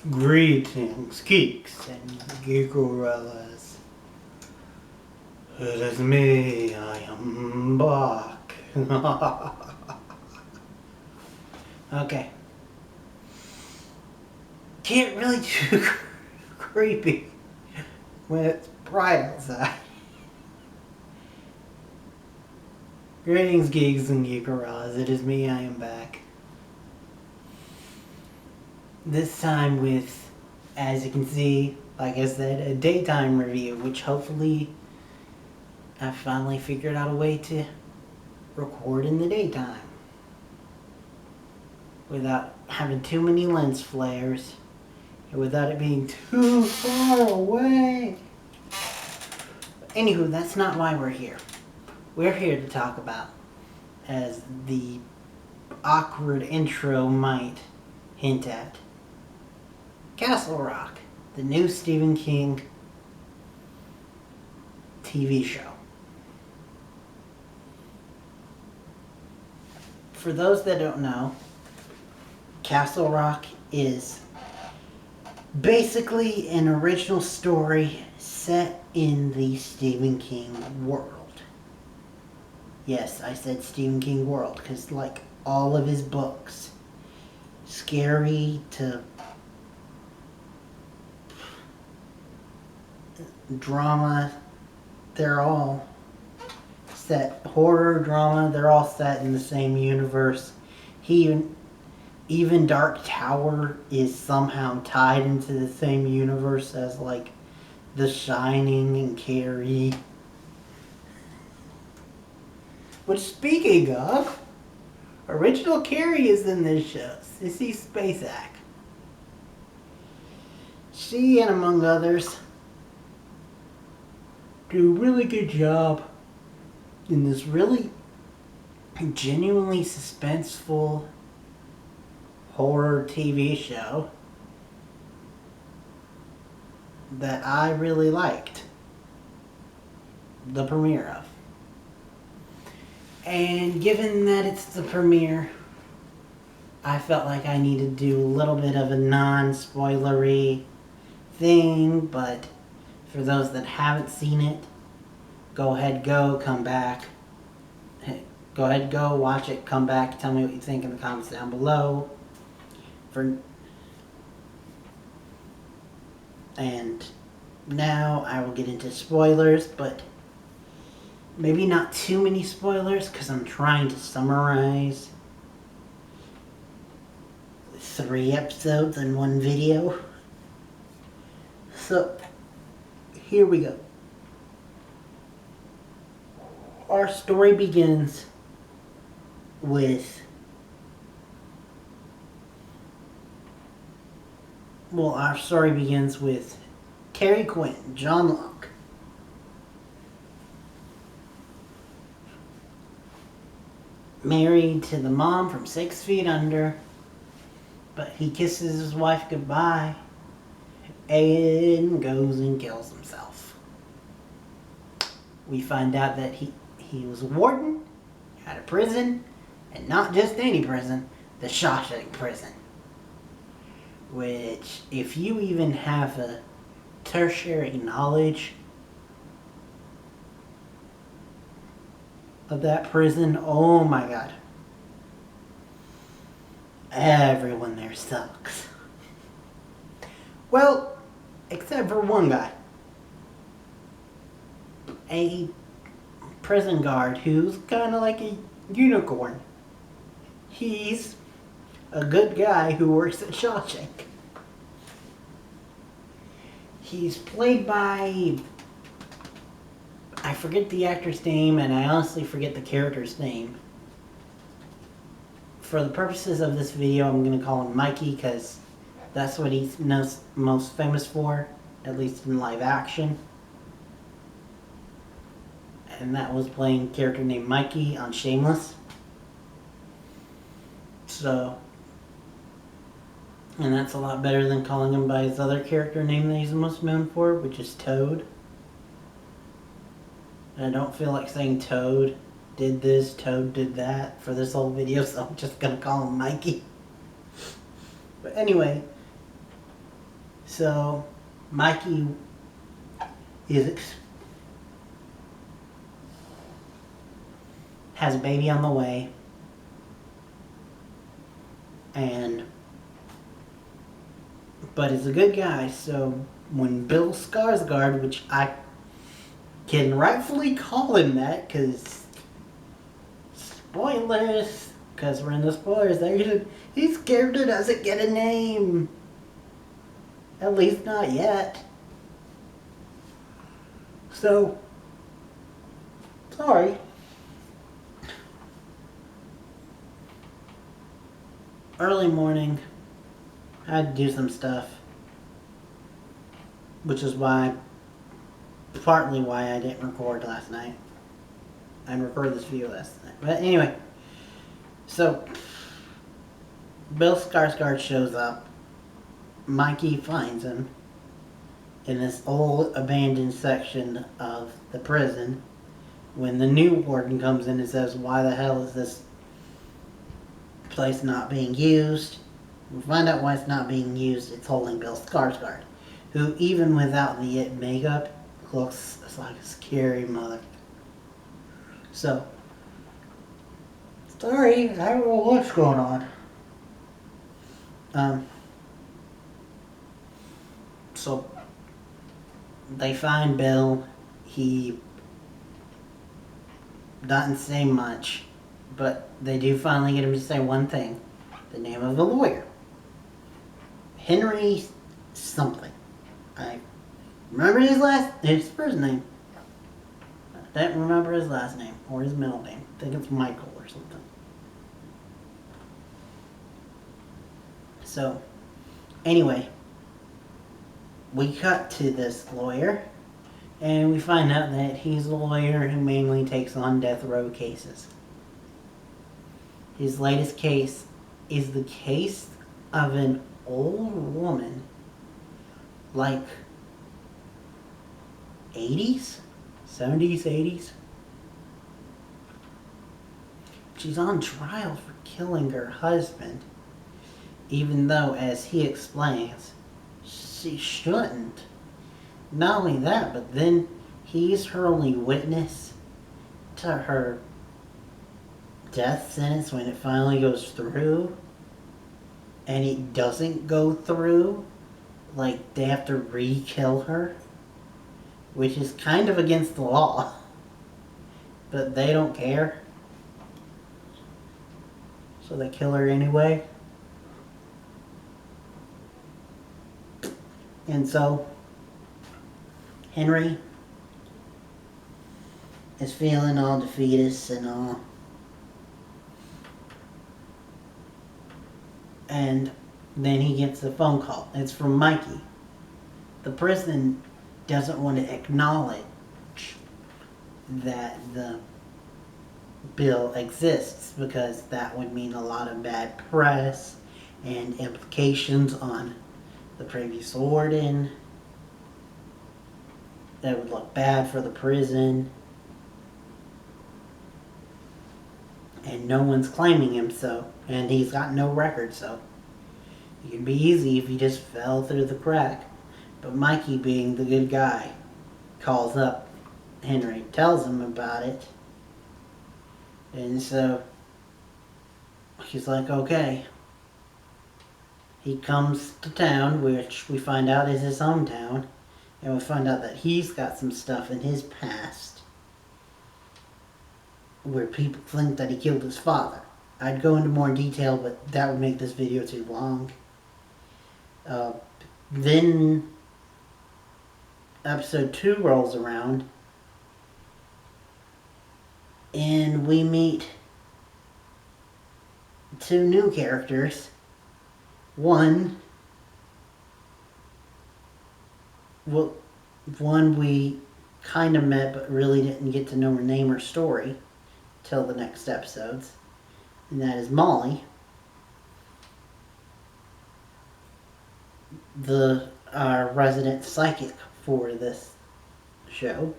Greetings, geeks and geekorellas. It is me, I am back. Okay. Can't really too creepy when it's bright outside. Greetings, geeks and geekorellas. It is me, I am back. This time with, as you can see, like I said, a daytime review, which hopefully I finally figured out a way to record in the daytime without having too many lens flares and without it being too far away. Anywho, that's not why we're here. We're here to talk about, as the awkward intro might hint at, Castle Rock, the new Stephen King TV show. For those that don't know, Castle Rock is basically an original story set in the Stephen King world. Yes, I said Stephen King world because, like all of his books, scary to drama, they're all set, horror, drama, they're all set in the same universe. Even Dark Tower is somehow tied into the same universe as, like, The Shining and Carrie. Which, speaking of, original Carrie is in this show, Sissy Spacek. She, and among others, do a really good job in this really genuinely suspenseful horror TV show that I really liked the premiere of. And given that it's the premiere, I felt like I needed to do a little bit of a non-spoilery thing, but for those that haven't seen it, go ahead, come back. Go ahead, watch it, come back, tell me what you think in the comments down below. And now I will get into spoilers, but maybe not too many spoilers because I'm trying to summarize 3 episodes in one video. So, here we go. Our story begins with, Carrie Quinn, John Locke. Married to the mom from 6 Feet Under, but he kisses his wife goodbye and goes and kills himself. We find out that he was a warden at a prison, and not just any prison, the Shawshank prison. Which, if you even have a tertiary knowledge of that prison, oh my god. Everyone there sucks. Well, except for one guy. A prison guard who's kind of like a unicorn. He's a good guy who works at Shawshank. He's played by, I forget the actor's name, and I honestly forget the character's name. For the purposes of this video, I'm going to call him Mikey because that's what he's most famous for, at least in live action. And that was playing a character named Mikey on Shameless. So, and that's a lot better than calling him by his other character name that he's most known for, which is Toad. And I don't feel like saying Toad did this, Toad did that for this whole video, so I'm just going to call him Mikey. But anyway, So Mikey is has a baby on the way, but is a good guy. So when Bill Skarsgård, which I can rightfully call him that, because spoilers, because we're in the spoilers there, his character doesn't get a name. At least not yet. So, sorry. Early morning, I had to do some stuff, which is partly why I didn't record last night. I recorded this video last night. But anyway, so Bill Skarsgård shows up. Mikey finds him in this old abandoned section of the prison when the new warden comes in and says, "Why the hell is this place not being used?" We find out why it's not being used. It's holding Bill Skarsgård, who even without the it makeup looks like a scary mother. So, sorry, I don't know what's going on. So they find Bill. He doesn't say much, but they do finally get him to say one thing: the name of the lawyer, Henry something. I remember his first name. I don't remember his last name or his middle name. I think it's Michael or something. So, anyway, we cut to this lawyer, and we find out that he's a lawyer who mainly takes on death row cases. His latest case is the case of an old woman, like 80s, 70s, 80s. She's on trial for killing her husband, even though, as he explains, she shouldn't. Not only that, but then he's her only witness to her death sentence when it finally goes through. And it doesn't go through. Like, they have to re-kill her, which is kind of against the law. But they don't care. So they kill her anyway. And so Henry is feeling all defeatist and all. And then he gets a phone call. It's from Mikey. The prison doesn't want to acknowledge that the bill exists because that would mean a lot of bad press and implications on the previous warden. That would look bad for the prison. And no one's claiming him, so. And he's got no record, so. It could be easy if he just fell through the crack. But Mikey, being the good guy, calls up Henry, tells him about it. And so he's like, okay. He comes to town, which we find out is his hometown. And we find out that he's got some stuff in his past where people think that he killed his father. I'd go into more detail, but that would make this video too long. Then episode 2 rolls around and we meet 2 new characters. One we kind of met but really didn't get to know her name or story till the next episodes, and that is Molly, the resident psychic for this show,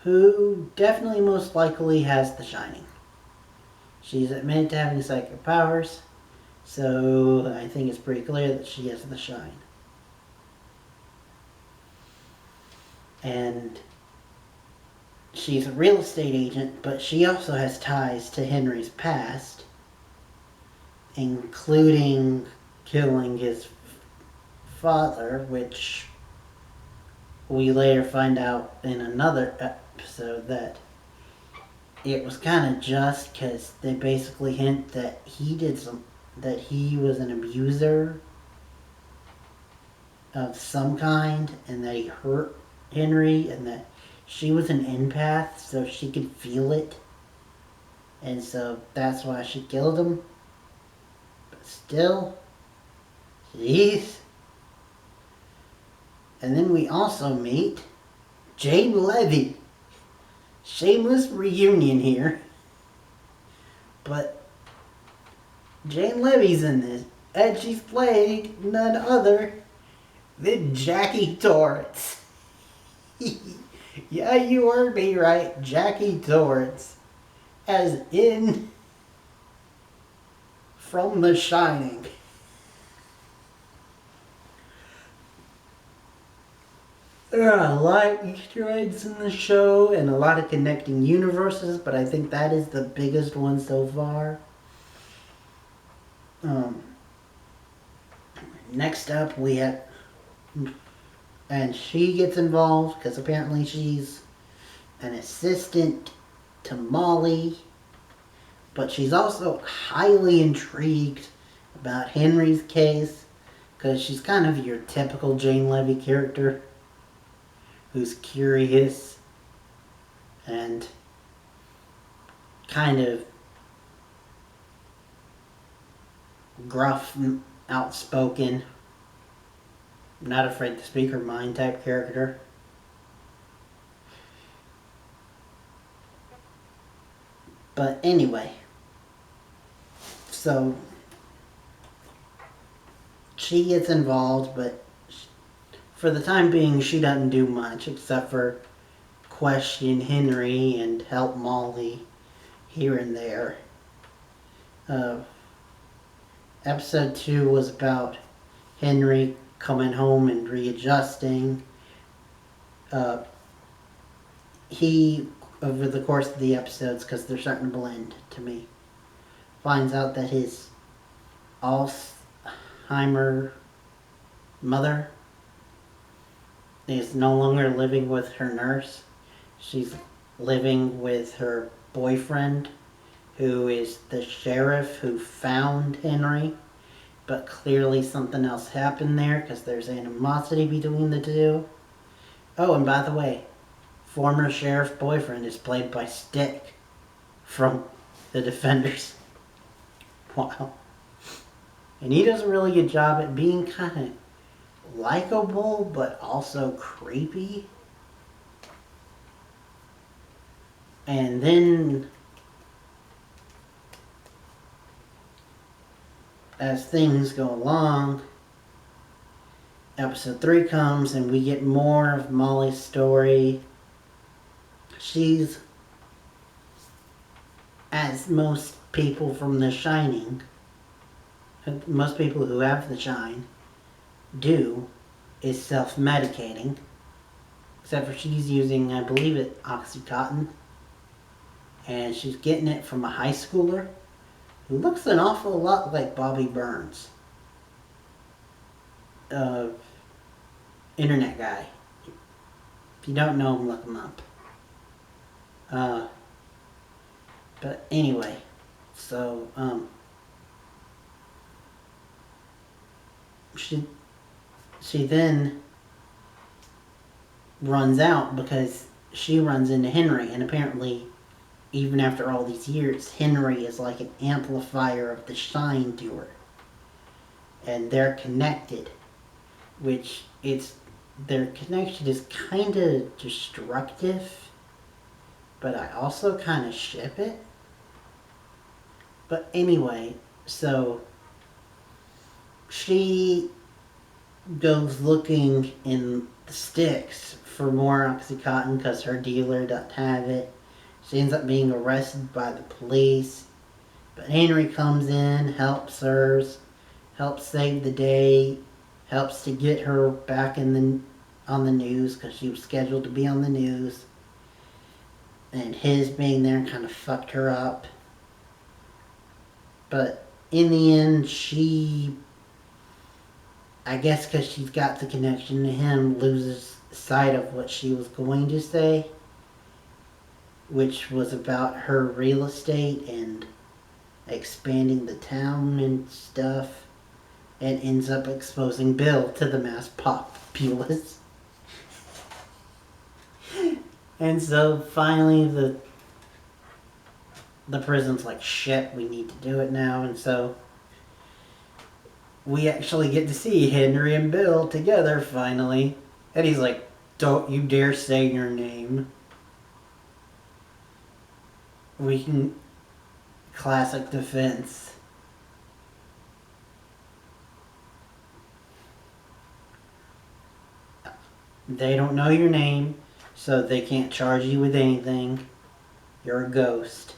who definitely most likely has The Shining. She's admitted to having psychic powers, so I think it's pretty clear that she has The Shine. And she's a real estate agent, but she also has ties to Henry's past, including killing his father, which we later find out in another episode that it was kind of just because they basically hint that that he was an abuser of some kind, and that he hurt Henry, and that she was an empath, so she could feel it, and so that's why she killed him. But still, jeez. And then we also meet Jane Levy. Shameless reunion here. But Jane Levy's in this, and she's playing none other than Jackie Torrance. Yeah, you heard me right. Jackie Torrance. As in from The Shining. There are a lot of Easter eggs in the show and a lot of connecting universes, but I think that is the biggest one so far. Next up we have, and she gets involved because apparently she's an assistant to Molly, but she's also highly intrigued about Henry's case because she's kind of your typical Jane Levy character who's curious and kind of gruff, outspoken, not afraid to speak her mind type character. But anyway, so she gets involved, but for the time being, she doesn't do much except for question Henry and help Molly here and there. Episode 2 was about Henry coming home and readjusting. He, over the course of the episodes, because they're starting to blend to me, finds out that his Alzheimer mother is no longer living with her nurse. She's living with her boyfriend, who is the sheriff who found Henry. But clearly something else happened there because there's animosity between the two. Oh, and by the way, former sheriff boyfriend is played by Stick from The Defenders. Wow. And he does a really good job at being kind of likable, but also creepy. And then, as things go along, episode 3 comes and we get more of Molly's story. She's, as most people from The Shining, most people who have the shine do, is self-medicating. Except for she's using, I believe it, Oxycontin. And she's getting it from a high schooler who looks an awful lot like Bobby Burns. Internet guy. If you don't know him, look him up. But anyway, so, she then runs out because she runs into Henry, and apparently even after all these years, Henry is like an amplifier of the shine to her. And they're connected, which their connection is kind of destructive, but I also kind of ship it. But anyway, so she goes looking in the sticks for more Oxycontin because her dealer doesn't have it. She ends up being arrested by the police. But Henry comes in, helps her, helps save the day, helps to get her back in the on the news because she was scheduled to be on the news. And his being there kind of fucked her up. But in the end, she, I guess because she's got the connection to him, loses sight of what she was going to say, which was about her real estate and expanding the town and stuff, and ends up exposing Bill to the mass populace. And so finally the prison's like, shit, we need to do it now. And so we actually get to see Henry and Bill together finally. And he's like, don't you dare say your name. We can... Classic defense. They don't know your name, so they can't charge you with anything. You're a ghost.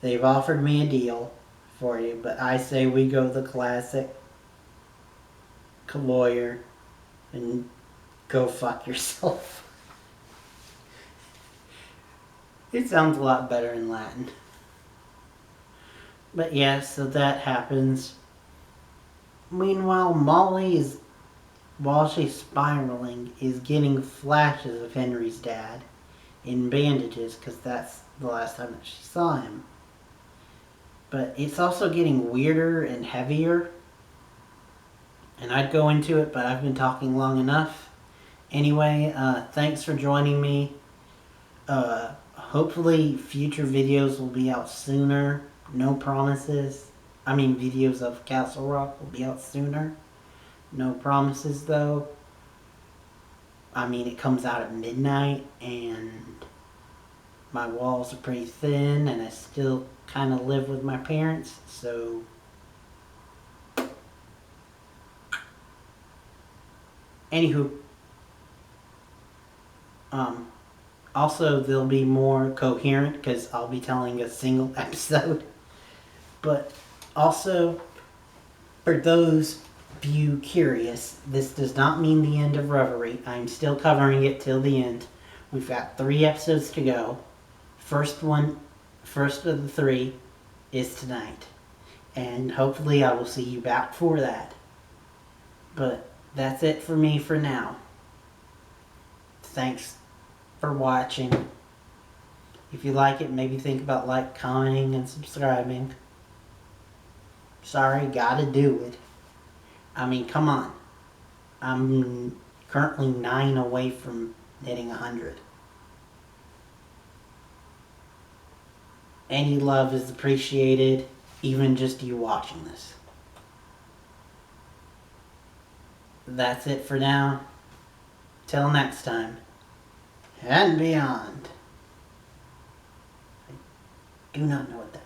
They've offered me a deal for you, but I say we go the classic lawyer and go fuck yourself. It sounds a lot better in Latin. But yeah, so that happens. Meanwhile, Molly is, while she's spiraling, is getting flashes of Henry's dad in bandages because that's the last time that she saw him. But it's also getting weirder and heavier. And I'd go into it, but I've been talking long enough. Anyway, thanks for joining me. Hopefully future videos will be out sooner. No promises. I mean, videos of Castle Rock will be out sooner. No promises, though. I mean, it comes out at midnight, and my walls are pretty thin, and I still kind of live with my parents, so... Anywho. Also, they'll be more coherent, because I'll be telling a single episode. But also, for those of you curious, this does not mean the end of Reverie. I'm still covering it till the end. We've got 3 episodes to go. First of the 3 is tonight. And hopefully I will see you back for that. But that's it for me for now. Thanks for watching. If you like it, maybe think about commenting, and subscribing. Sorry, gotta do it. I mean, come on. I'm currently 9 away from hitting 100. Any love is appreciated, even just you watching this. That's it for now. Till next time. And beyond. I do not know what that